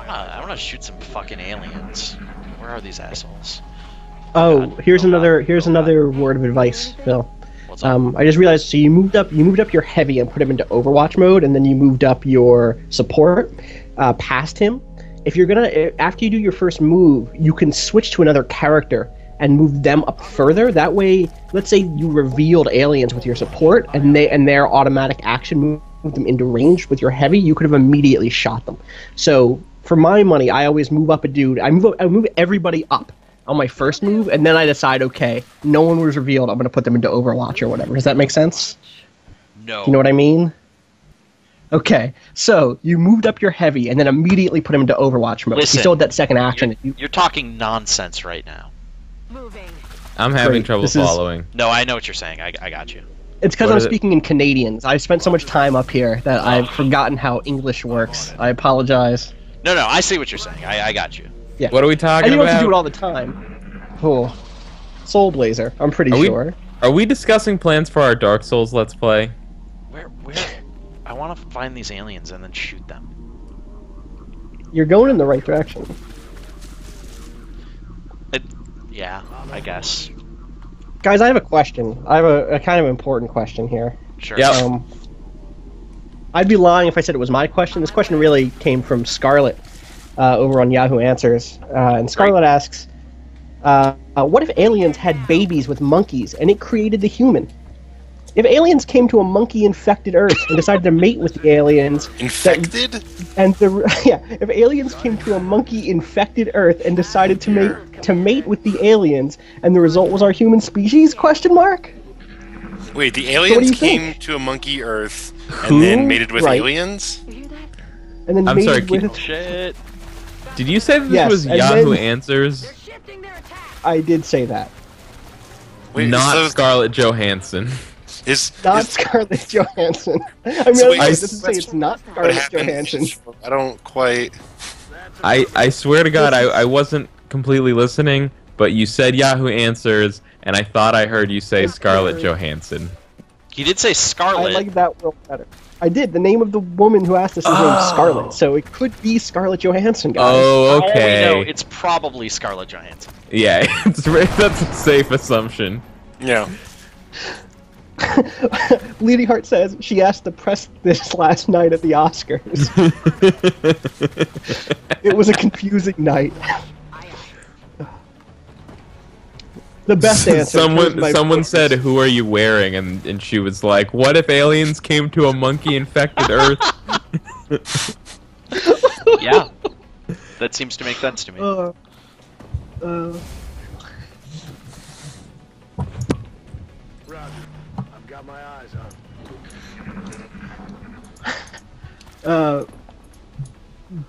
I want to shoot some fucking aliens. Where are these assholes? Oh, God. here's Oh, another God. here's Oh, another God. word of advice, Phil. What's up? I just realized. So you moved up your heavy and put him into Overwatch mode, and then you moved up your support past him. If you're gonna after you do your first move, you can switch to another character and move them up further. That way, let's say you revealed aliens with your support, and their automatic action moved them into range with your heavy. You could have immediately shot them. So for my money, I always move up a dude. I move everybody up on my first move, and then I decide, okay, no one was revealed, I'm going to put them into Overwatch or whatever. Does that make sense? No. You know what I mean? Okay, so you moved up your heavy, and then immediately put him into Overwatch mode. Listen, you still had that second action. You're talking nonsense right now. I'm having Great. trouble This is- following. No, I know what you're saying. I got you. It's because What I'm is it? speaking in Canadians. I've spent so much time up here that I've forgotten how English works. I apologize. No, I see what you're saying. I got you. Yeah. What are we I talking don't have to do it about? all the time. Oh. Soul Blazer, I'm pretty sure. Are we discussing plans for our Dark Souls Let's Play? Where? I want to find these aliens and then shoot them. You're going in the right direction. Yeah, I guess. Guys, I have a question. I have a kind of important question here. Sure. Yep. I'd be lying if I said it was my question. This question really came from Scarlett over on Yahoo Answers. And Scarlett asks, what if aliens had babies with monkeys and it created the human? If aliens came to a monkey-infected Earth and decided to mate with the aliens... Infected? If aliens came to a monkey-infected Earth and decided to mate with the aliens, and the result was our human species? Question mark? Wait, the So what do aliens you came think? to a monkey Earth and Who? then mated with Right. aliens? And then I'm mated sorry, with... Shit. Did you say that this Yes, was and Yahoo then- Answers? I did say that. Wait, Not so Scarlett Johansson. Not is Scarlett Johansson. I mean, So wait, this is saying it's not what Scarlett happened? Johansson. I don't quite... I swear to God, I wasn't completely listening, but you said Yahoo Answers, and I thought I heard you say Scarlett Johansson. You did say I Scarlet. like that world better. I did. The name of the woman who asked us is named Scarlett, so it could be Scarlett Johansson, guys. Oh, No, okay. it's probably Scarlett Johansson. Yeah, that's a safe assumption. Yeah. Lady Hart says she asked the press this last night at the Oscars. It was a confusing night. The best answer. Someone said, "Who are you wearing?" and she was like, "What if aliens came to a monkey-infected Earth?" Yeah. That seems to make sense to me. I've got my eyes on.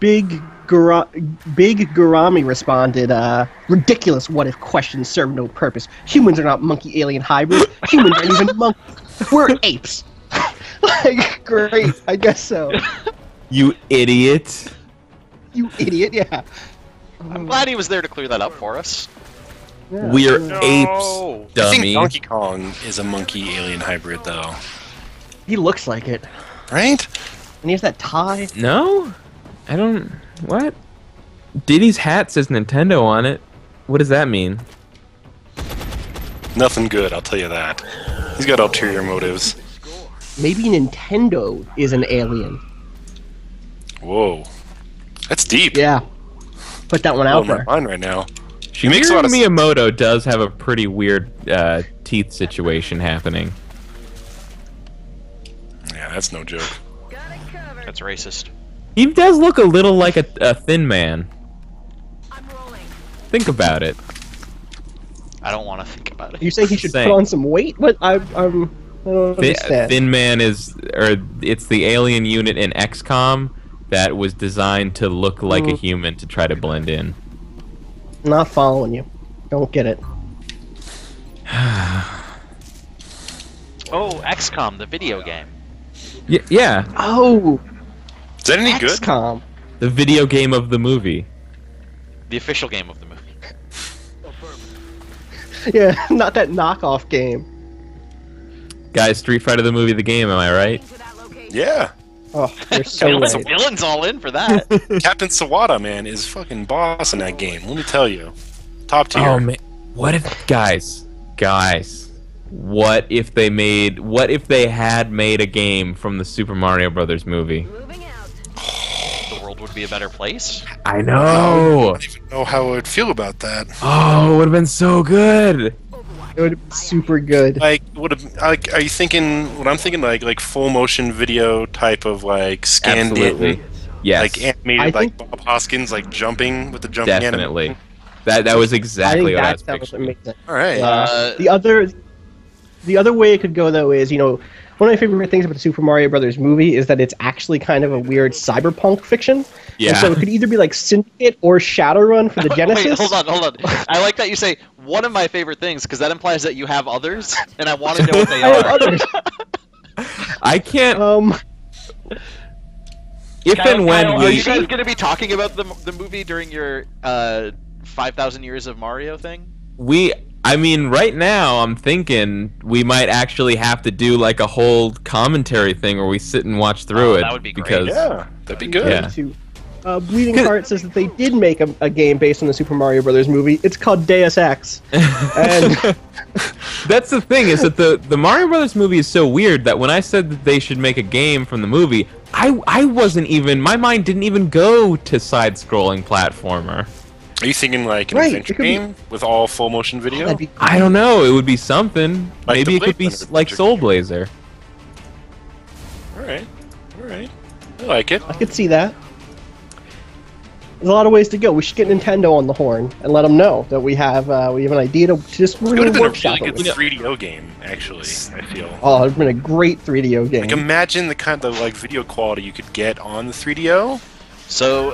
Big Gurami responded, ridiculous what if questions serve no purpose. Humans are not monkey alien hybrids. Humans aren't even monkeys. We're apes. Like, great. I guess so. You idiot! You idiot, yeah. I'm glad he was there to clear that up for us. Yeah. We're No. apes, I think dummy. Donkey Kong is a monkey-alien hybrid, though. He looks like it. Right? And he has that tie. No, I don't. What? Diddy's hat says Nintendo on it. What does that mean? Nothing good, I'll tell you that. He's got ulterior motives. Maybe Nintendo is an alien. Whoa. That's deep. Yeah. Put that one out Blowing my there. mind right now. Shigeru makes a lot of sense. Miyamoto does have a pretty weird teeth situation happening. Yeah, that's no joke. That's racist. He does look a little like a thin man. Think about it. I don't want to think about it. You say he should Same. put on some weight? But I don't understand. Thin Man it's the alien unit in XCOM that was designed to look like a human to try to blend in. Not following you. Don't get it. Oh, XCOM, the video game. Yeah, Oh, Is that any good? XCOM. the video game of the movie. The official game of the movie. Yeah, not that knockoff game. Guys, Street Fighter the movie, the game, am I right? Yeah. Oh, you're so Villains, right. villains all in for that. Captain Sawada, man, is fucking boss in that game. Let me tell you, top tier. Oh man, what if guys? What if they had made a game from the Super Mario Brothers movie? The world would be a better place. I I know. don't even know how I would feel about that. Oh, it would have been so good. It would be super good. Like, like, are you thinking what I'm thinking? Like full motion video type of like scanned Absolutely. in, Yes, like animated, I like think- Bob Hoskins, like jumping with the jumping definitely. animation. That was I exactly think what I was that sounds picturing. amazing. All right. The other way it could go though is, one of my favorite things about the Super Mario Brothers movie is that it's actually kind of a weird cyberpunk fiction. Yeah. And so it could either be like Syndicate or Shadowrun for the Genesis. Wait, hold on. I like that you say one of my favorite things because that implies that you have others, and I want to know what they I have are. others. I can't. If Kyle, and when Kyle, are you we. guys going to be talking about the movie during your 5,000 years of Mario thing? I mean, right now I'm thinking we might actually have to do like a whole commentary thing where we sit and watch through it. That would be great. because Yeah, that'd be good. Yeah. To, Bleeding Heart says that they did make a game based on the Super Mario Brothers movie. It's called Deus Ex. And That's the thing, is that the Mario Brothers movie is so weird that when I said that they should make a game from the movie, I wasn't even, my mind didn't even go to side-scrolling platformer. Are you thinking like an Right, adventure it could be- game with all full motion video? that'd be I don't know, it would be something. Like Maybe the it could be Blade Runner like adventure Soul game. Blazer. All right. I like it. I could see that. There's a lot of ways to go. We should get Nintendo on the horn and let them know that we have an idea to just It would have really been a workshop really it. good with. 3DO game, actually. I feel. Oh, it's been a great 3DO game. Like imagine the kind of like video quality you could get on the 3DO. So,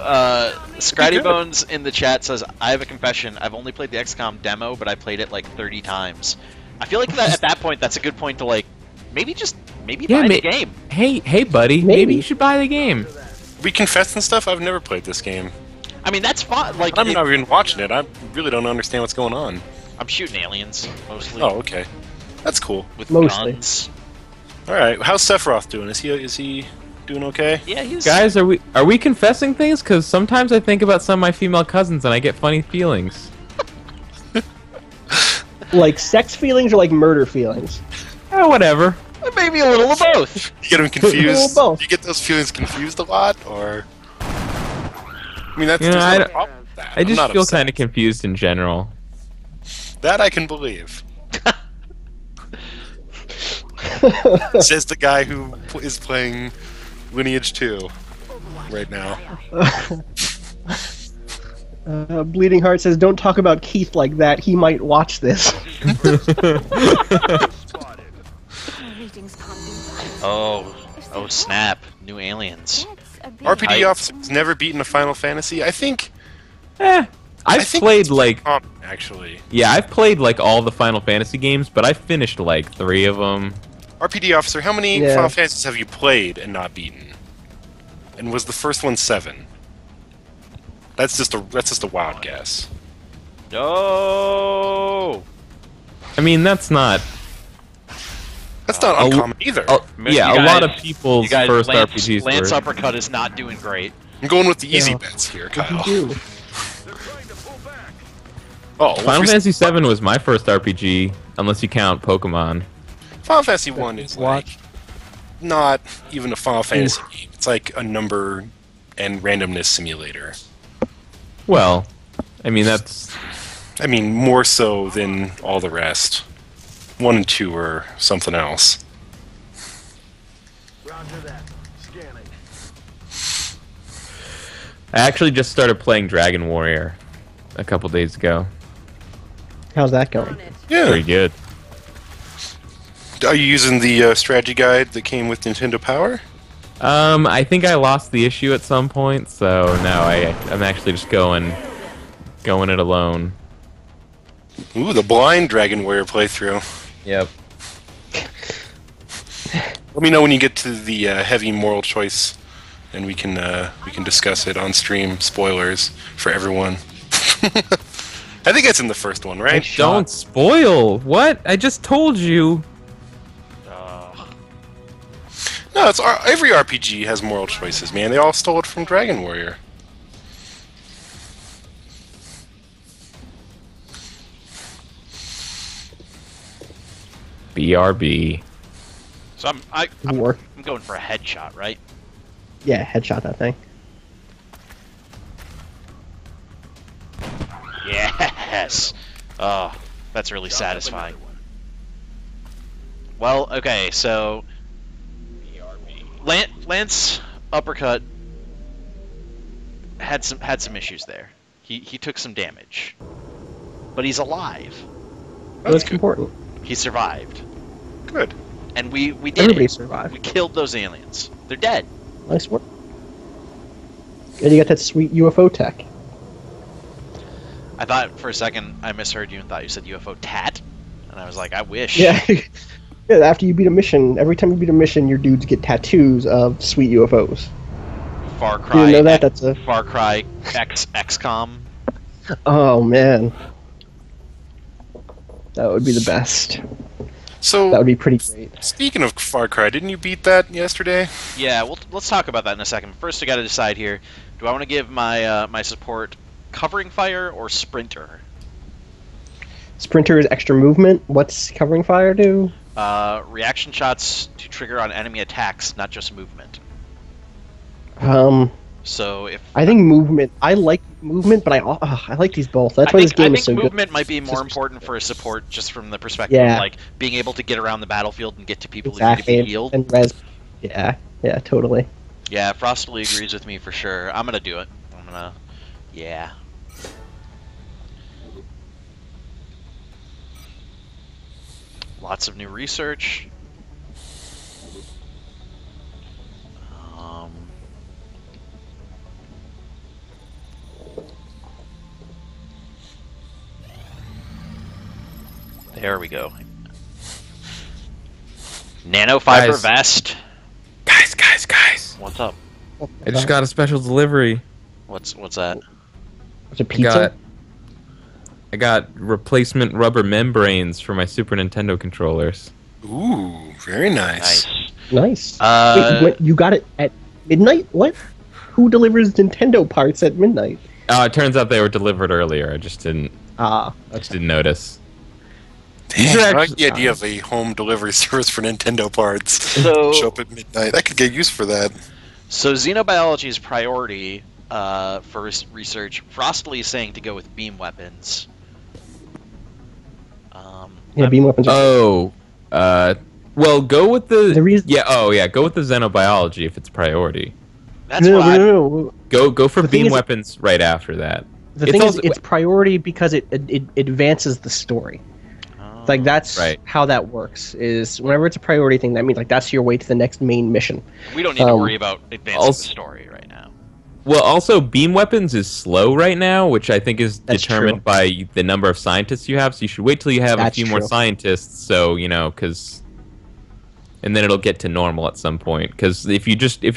Scratty good. Bones in the chat says, I have a confession. I've only played the XCOM demo, but I played it like 30 times. I feel like that at that point, that's a good point to like, maybe buy the game. Hey buddy, maybe you should buy the game. We confessed and stuff. I've never played this game. I mean, that's fun. Like, I'm not even watching it. I really don't understand what's going on. I'm shooting aliens, mostly. Oh, okay. That's cool. With Mostly. guns. All right. How's Sephiroth doing? Is he doing okay? Yeah, he's... Guys, are we confessing things? Because sometimes I think about some of my female cousins and I get funny feelings. Like sex feelings or like murder feelings? Whatever. Maybe a little of both. You get them confused. Both. You get those feelings confused a lot, or? I mean, that's You know, there's I no don't- problem with that. I I'm just not feel upset. kind of confused in general. That I can believe. Says the guy who is playing Lineage 2 right now. Bleeding Heart says, "Don't talk about Keith like that. He might watch this." Oh snap. New aliens. RPD officer's never beaten a Final Fantasy. I think. I've think played it's like common, actually. yeah, I've played like all the Final Fantasy games, but I finished like 3 of them. RPD officer, how many Yeah. Final Fantasies have you played and not beaten? And was the first one 7? That's just a wild guess. No. I mean, that's not. That's not a- uncommon either. Yeah, You a lot of guys- people's You guys, first Lance, RPGs Lance were. Uppercut is not doing great. I'm going with the easy Yeah. bets here, What'd Kyle. you do? Oh, Final Fantasy VII was my first RPG, unless you count Pokemon. Final Fantasy 1 is like Watch. not even a Final Fantasy game. It's like a number and randomness simulator. Well, I mean that's. I mean, more so than all the rest. 1 and 2 are something else. Roger that. Scanning. I actually just started playing Dragon Warrior a couple days ago. How's that going? Yeah. Pretty good. Are you using the strategy guide that came with Nintendo Power? I think I lost the issue at some point, so no, I'm actually just going it alone. Ooh, the blind Dragon Warrior playthrough. Yep. Let me know when you get to the heavy moral choice, and we can discuss it on stream. Spoilers for everyone. I think that's in the first one, right? Don't spoil. What? I just told you. No, No, every RPG has moral choices, man. They all stole it from Dragon Warrior. BRB. So I'm going for a headshot, right? Yeah, headshot that thing. Yes. Oh, that's really satisfying. Well, okay, so Lance uppercut had some issues there. He took some damage, but he's alive. That's important. He survived, Good. and we did Everybody it. survived. We killed those aliens. They're dead. Nice work. And you got that sweet UFO tech. I thought for a second I misheard you and thought you said UFO tat, and I was like, I wish. Yeah. Yeah, after you beat a mission, every time you beat a mission, your dudes get tattoos of sweet UFOs. Far You Cry. didn't know that? That's a... Far Cry XCOM. Oh, man. That would be the best. So, That would be pretty great. speaking of Far Cry, didn't you beat that yesterday? Yeah, well, let's talk about that in a second. First, I got to decide here: do I want to give my my support covering fire or sprinter? Sprinter is extra movement. What's covering fire do? Reaction shots to trigger on enemy attacks, not just movement. So if I think movement. I like movement, but I like these both. That's why this game is so good. movement might be more important for a support, just from the perspective Yeah. of like being able to get around the battlefield and get to people who Exactly. need to be healed. And res. Yeah, totally. Yeah, Frostly agrees with me for sure. I'm gonna do it. Yeah. Lots of new research. There we go. Nanofiber vest. Guys. What's up? I just got a special delivery. What's that? It's a pizza. I got replacement rubber membranes for my Super Nintendo controllers. Ooh, very nice. Nice. Wait, you got it at midnight? What? Who delivers Nintendo parts at midnight? It turns out they were delivered earlier. I just didn't notice. Damn, I like actually- the idea of a home delivery service for Nintendo parts. So- Show up at midnight. I could get used for that. So xenobiology's priority for research. Frostly is saying to go with beam weapons. Yeah, beam weapons. Well, go with the reason. go with the xenobiology if it's priority. That's what I. No. Go for The thing beam is- weapons right after that. The thing is, it's priority because it advances the story. Like that's Right. how that works. Is whenever it's a priority thing, that means like that's your way to the next main mission. We don't need to worry about advancing the story right now. Well, also beam weapons is slow right now, which I think is That's determined true. by the number of scientists you have. So you should wait till you have That's a few more true. scientists. So and then it'll get to normal at some point. Because if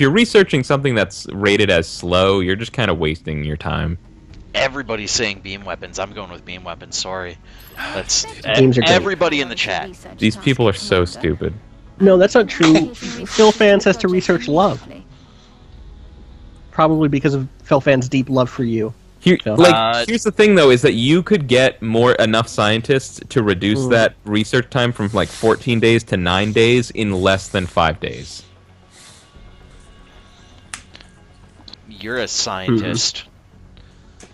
you're researching something that's rated as slow, you're just kind of wasting your time. Everybody's saying beam weapons. I'm going with beam weapons. Sorry. That's Beams are great. everybody in the chat. These people are so stupid. No, that's not true. Phil Fans has to research love, probably because of Phil Fans' deep love for you. Here's the thing, though, is that you could get enough scientists to reduce that research time from like 14 days to 9 days in less than 5 days. You're a scientist.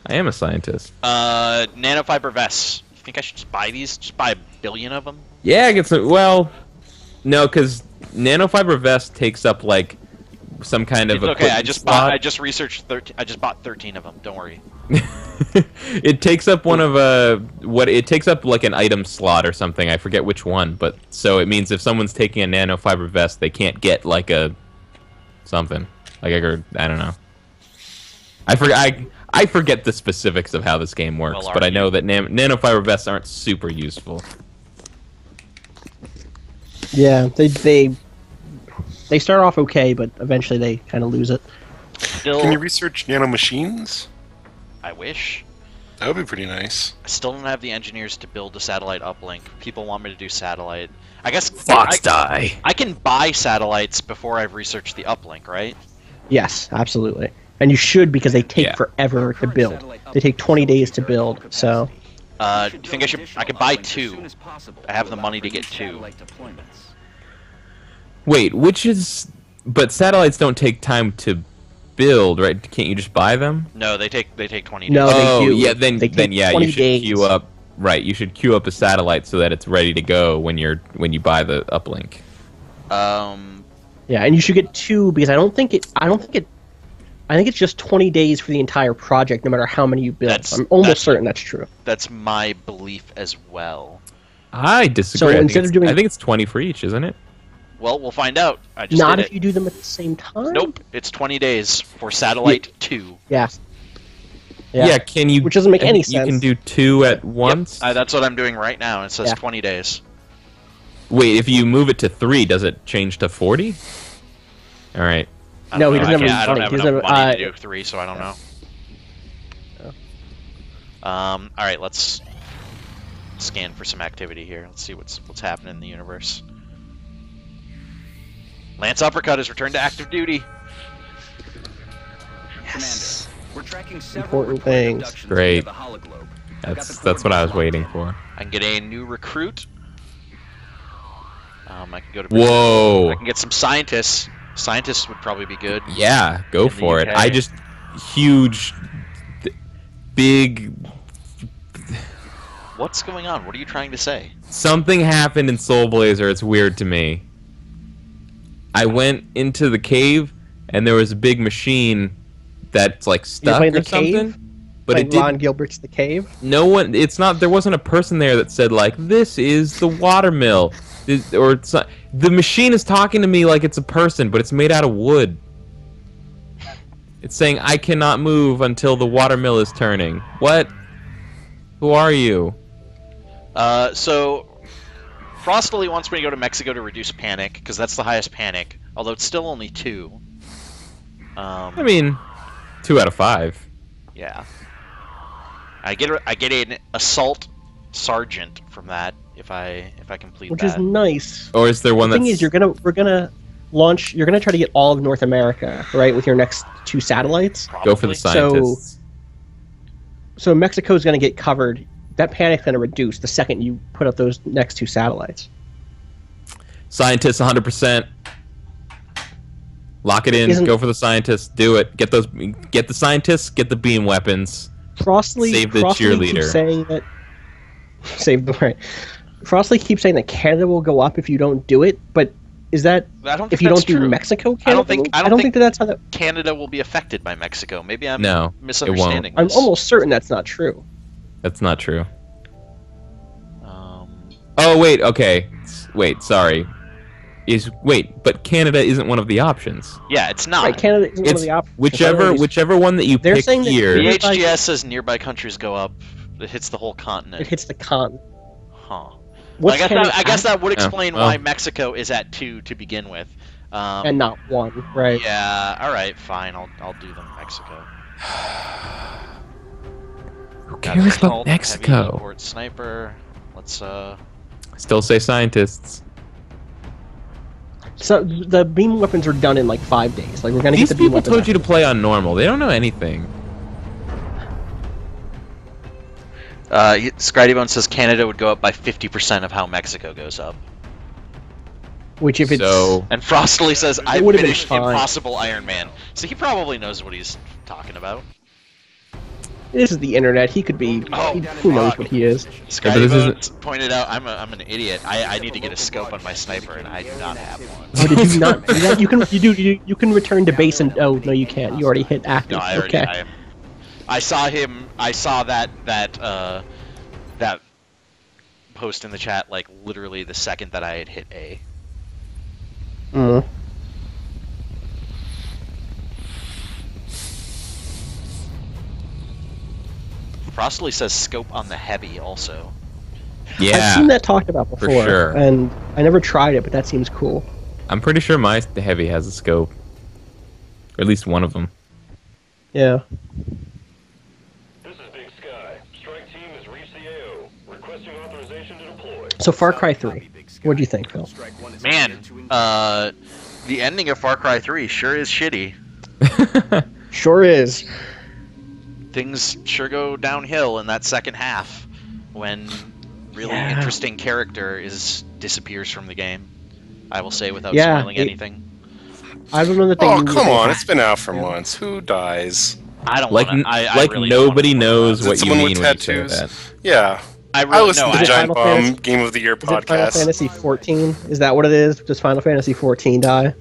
I am a scientist. Nanofiber vests. You think I should just buy these? Just buy 1 billion of them? Yeah, I get some. Well, no, because nanofiber vest takes up like some kind of. It's okay. I equipment just slot. bought. I just researched 13. I just bought 13 of them. Don't worry. It takes up one of it takes up like an item slot or something. I forget which one, but so it means if someone's taking a nanofiber vest, they can't get like a something like I don't know. I forget the specifics of how this game works, Well, but I know that nanofiber vests aren't super useful. Yeah, they start off okay, but eventually they kind of lose it. Still, Can you research nanomachines? I wish. That would be pretty nice. I still don't have the engineers to build a satellite uplink. People want me to do satellite. I guess die. I can buy satellites before I've researched the uplink, right? Yes, absolutely. And you should, because they take Yeah. forever to build. They take 20 days to build, so... Do you think I could buy 2? I have the money to get 2. Wait, which is... But satellites don't take time to build, right? Can't you just buy them? No, they take 20 days. No, they do. yeah, They take then yeah, 20 you should days. queue up. Right, you should queue up a satellite so that it's ready to go when you buy the uplink. Yeah, and you should get 2, because I think it's just 20 days for the entire project, no matter how many you build. I'm almost certain that's true. That's my belief as well. I disagree. So I think instead of doing- I think it's 20 for each, isn't it? Well, we'll find out. I just Not did if it. you do them at the same time? Nope, it's 20 days for satellite 2. Yeah. Yeah. Can you? Which doesn't make any You sense. can do 2 at once. That's what I'm doing right now. It says Yeah. 20 days. Wait, if you move it to 3, does it change to 40? All right. I No, don't he know. doesn't have I any can't- I don't money. have He enough doesn't have- money to do 3, so I don't know. All right, let's scan for some activity here. Let's see what's happening in the universe. Lance Uppercut has returned to active duty. Yes. We're tracking several Important reported things. abductions Great. via the hologlobe. That's what I was waiting for. I can get a new recruit. I can go to. Whoa. I can get some scientists. Scientists would probably be good. Yeah, go In the for it. UK. I just huge, big. What's going on? What are you trying to say? Something happened in Soul Blazer. It's weird to me. I went into the cave and there was a big machine that's like stuck playing or The Cave? something. But Like it did. Ron Gilbert's The Cave? No one. It's not. There wasn't a person there that said like, "This is the watermill," or it's not, the machine is talking to me like it's a person, but it's made out of wood. It's saying, "I cannot move until the watermill is turning." What? Who are you? So Frostily wants me to go to Mexico to reduce panic because that's the highest panic. Although it's still only 2. I mean, 2 out of 5. Yeah. I get an assault sergeant from that if I complete Which that. is nice. Or is there one The that's? thing is, we're gonna try to get all of North America, right, with your next 2 satellites. Go for the Probably. scientists. So Mexico's gonna get covered. That panic's gonna reduce the second you put up those next 2 satellites. Scientists, 100%. Lock it in. Isn't- Go for the scientists. Do it. Get the scientists. Get the beam weapons. Frostly, Save the Frostly cheerleader. keeps saying that. Save the right. Frostly keeps saying that Canada will go up if you don't do it, but is that I don't think if you that's don't do true. Mexico? Canada I don't think- will? I don't think- that that's how that. Canada will be affected by Mexico. Maybe I'm No, misunderstanding I'm this. almost certain that's not true. That's not true. Um, Oh wait. Okay. Wait. Sorry. But Canada isn't one of the options. yeah, it's not. Right, Canada isn't one of It's the options. whichever one that you They're pick saying that here. The Nearby- HGS says nearby countries go up. It hits the whole continent. It hits the continent. Huh. What's I Canada guess that would Oh, explain well. why Mexico is at 2 to begin with. and not 1, right? Yeah. All right. Fine. I'll do them Mexico. Who Got cares assault, about heavy Mexico? import sniper. Let's Still say scientists. So the beam weapons are done in like 5 days. Like we're gonna These get the beam people weapons told you to after. play on normal. They don't know anything. Scridybone says Canada would go up by 50% of how Mexico goes up. Which if it's So And Frostly says, I would've been finished fine. Impossible Iron Man. So he probably knows what he's talking about. this is the internet, he could be. Oh, who knows fuck. what he is? but this Scridybone pointed out, I'm an idiot. I need to get a scope on my sniper, and I do not have one. Oh, did you not do that? You can return to base and oh no you can't. You already hit active. No, I already. Okay. I saw him. I saw that post in the chat like literally the second that I had hit A. Mm. Frostly says scope on the heavy also. I've yeah, seen that talked about before, sure. and I never tried it, but that seems cool. I'm pretty sure my heavy has a scope, or at least one of them. Yeah. This is Big Sky. So Far Cry 3. What do you think, Phil? Man, the ending of Far Cry 3 sure is shitty. Sure is. Things sure go downhill in that second half when really interesting character disappears from the game. I will say without spoiling anything. I don't know that they. Oh, come on! It's been out for months. Who dies? I don't like want to. like really nobody knows Is it what you someone mean with when you say tattoos? that. Yeah. I I listened to the Is it Giant Final Bomb Fantasy- Game of the Year Is it Final podcast. Fantasy 14? Is that what it is? Does Final Fantasy 14 die?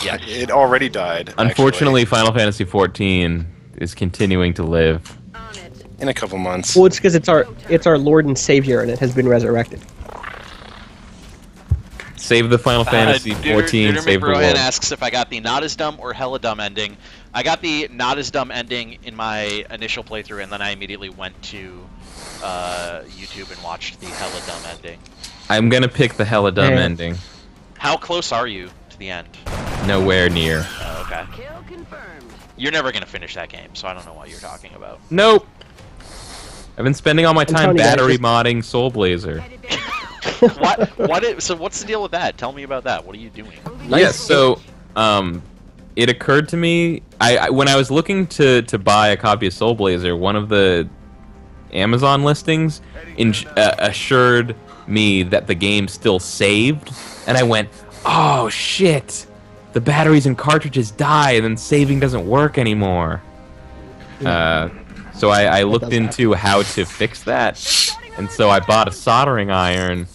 Yeah. It already died. Unfortunately, Final Fantasy 14 is continuing to live. actually, in a couple months. Well, it's because it's our Lord and Savior, and it has been resurrected. Save the Final Fantasy 14, save the world. asks if I got the not as dumb or hella dumb ending. I got the not as dumb ending in my initial playthrough, and then I immediately went to YouTube and watched the hella dumb ending. I'm gonna pick the hella dumb ending. How close are you to the end? Nowhere near. Okay. You're never gonna finish that game, so I don't know what you're talking about. Nope. I've been spending all my time telling you guys, battery just- modding Soul Blazer. So what's the deal with that? Tell me about that. What are you doing? Yes, so it occurred to me when I was looking to buy a copy of Soul Blazer, one of the Amazon listings assured me that the game still saved, and I went, "Oh shit! The batteries and cartridges die, and then saving doesn't work anymore." So I looked into how to fix that, and so I bought a soldering iron,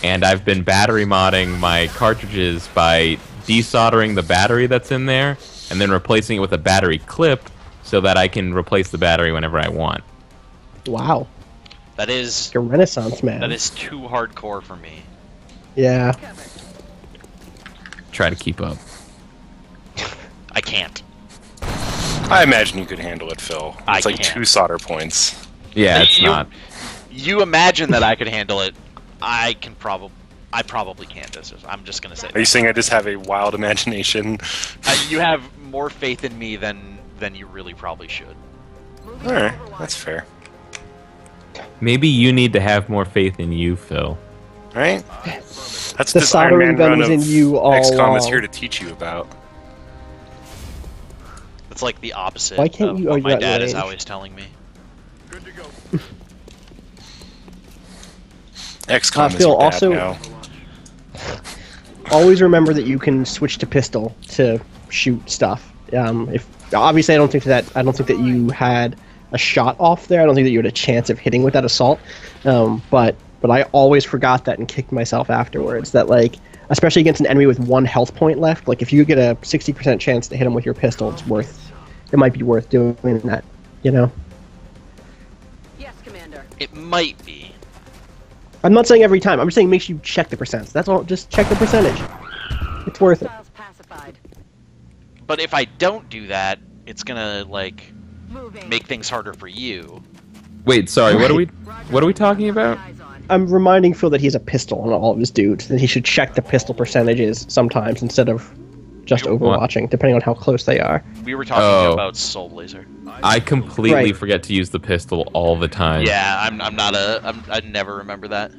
and I've been battery modding my cartridges by desoldering the battery that's in there, and then replacing it with a battery clip so that I can replace the battery whenever I want. Wow, That is you're a Renaissance man. that is too hardcore for me. Yeah. Try to keep up. I can't. I imagine you could handle it, Phil. I It's like can't. 2 solder points. Yeah, it's You- not. You imagine that I could handle it. I probably can't. I'm just gonna say. Are you saying I just have a wild imagination? You have more faith in me than you really probably should. Alright, that's fair. Maybe you need to have more faith in you, Phil. Right? That's The this Iron soldering Man gun run was of in you all XCOM is along. here to teach you about. It's like the opposite Why can't of you- what oh, my you're at dad is range. always telling me. XCOM is Phil, your dad also- now. Always remember that you can switch to pistol to shoot stuff. If obviously, I don't think that you had a shot off there. I don't think that you had a chance of hitting with that assault. But I always forgot that and kicked myself afterwards. That, like, especially against an enemy with 1 health point left, like if you get a 60% chance to hit him with your pistol, it might be worth doing that. You know. Yes, Commander. It might be. I'm not saying every time. I'm just saying make sure you check the percents. That's all. Just check the percentage. It's worth it. Files pacified. But if I don't do that, it's gonna like Moving. make things harder for you. Wait, sorry. What are we? Roger. What are we talking about? Eyes on. I'm reminding Phil that he has a pistol on all of his dudes, and he should check the pistol percentages sometimes instead of just You- overwatching, depending on how close they are. We were talking Oh. about Soul Blazer. I completely Right. forget to use the pistol all the time. Yeah, I never remember that.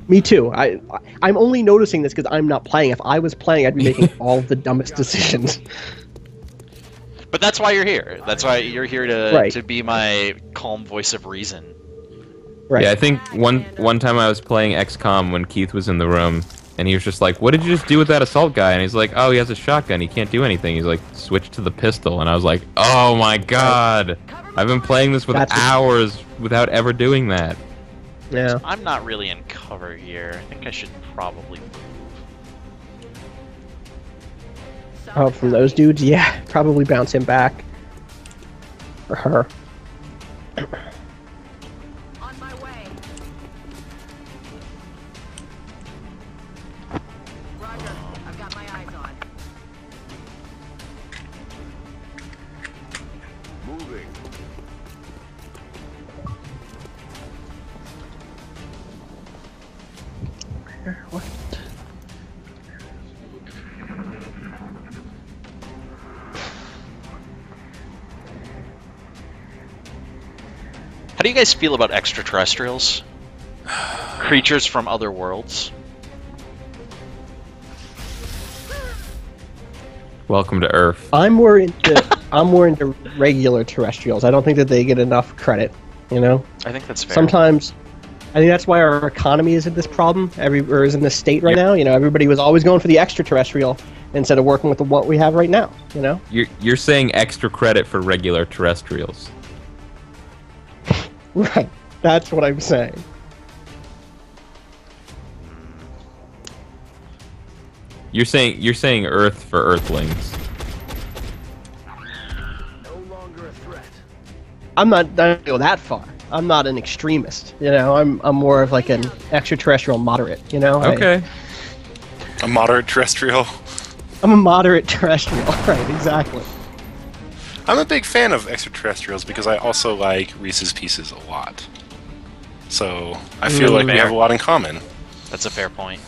Me too. I'm only noticing this because I'm not playing. If I was playing, I'd be making all of the dumbest decisions. But that's why you're here. That's why you're here to Right. to be my calm voice of reason. Right. Yeah, I think one time I was playing XCOM when Keith was in the room, and he was just like, "What did you just do with that assault guy?" And he's like, "Oh, he has a shotgun. He can't do anything." He's like, "Switch to the pistol." And I was like, "Oh my god! I've been playing this for That's- hours without ever doing that." Yeah. I'm not really in cover here. I think I should probably. Oh, from those dudes, yeah, probably bounce him back. Or her. On my way. Roger. I've got my eyes on. Moving. What? How do you guys feel about extraterrestrials? Creatures from other worlds. Welcome to Earth. I'm more into regular terrestrials. I don't think that they get enough credit. You know. I think that's fair. Sometimes, I think that's why our economy is in this problem. Or is in this state right now. You know, everybody was always going for the extraterrestrial instead of working with what we have right now. You know. You're saying extra credit for regular terrestrials. Right. That's what I'm saying. You're saying Earth for Earthlings. No longer a threat. I'm not. I don't go that far. I'm not an extremist. You know. I'm more of like an extraterrestrial moderate. You know. Okay. A moderate terrestrial. I'm a moderate terrestrial. Right. Exactly. I'm a big fan of extraterrestrials because I also like Reese's Pieces a lot. So I feel like we have a lot in common. That's a fair point.